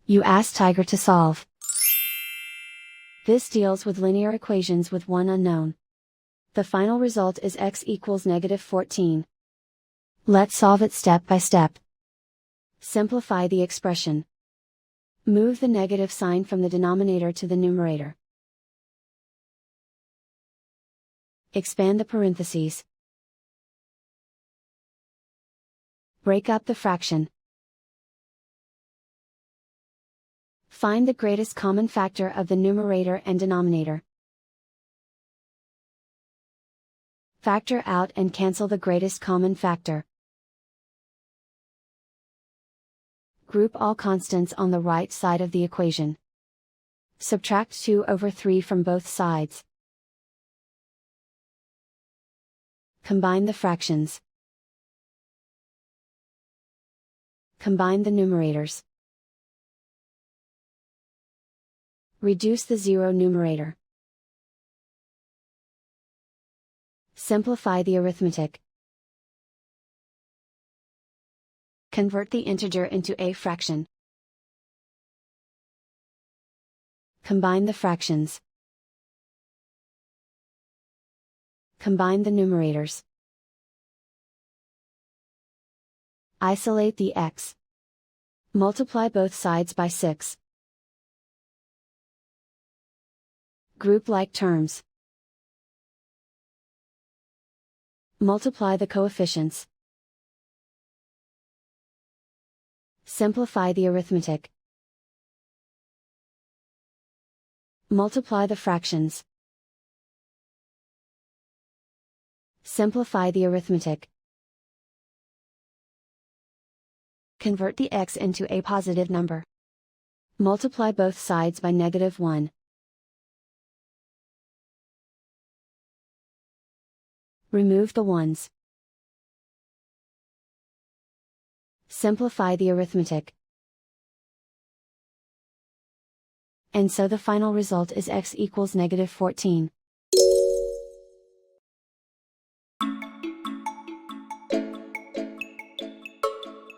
You ask Tiger to solve. This deals with linear equations with one unknown. The final result is x equals -14. Let's solve it step by step. Simplify the expression. Move the negative sign from the denominator to the numerator. Expand the parentheses. Break up the fraction. Find the greatest common factor of the numerator and denominator. Factor out and cancel the greatest common factor. Group all constants on the right side of the equation. Subtract 2/3 from both sides. Combine the fractions. Combine the numerators. Reduce the zero numerator. Simplify the arithmetic. Convert the integer into a fraction. Combine the fractions. Combine the numerators. Isolate the x. Multiply both sides by 6. Group like terms. Multiply the coefficients. Simplify the arithmetic. Multiply the fractions. Simplify the arithmetic. Convert the x into a positive number. Multiply both sides by -1. Remove the ones. Simplify the arithmetic. And so the final result is x equals -14.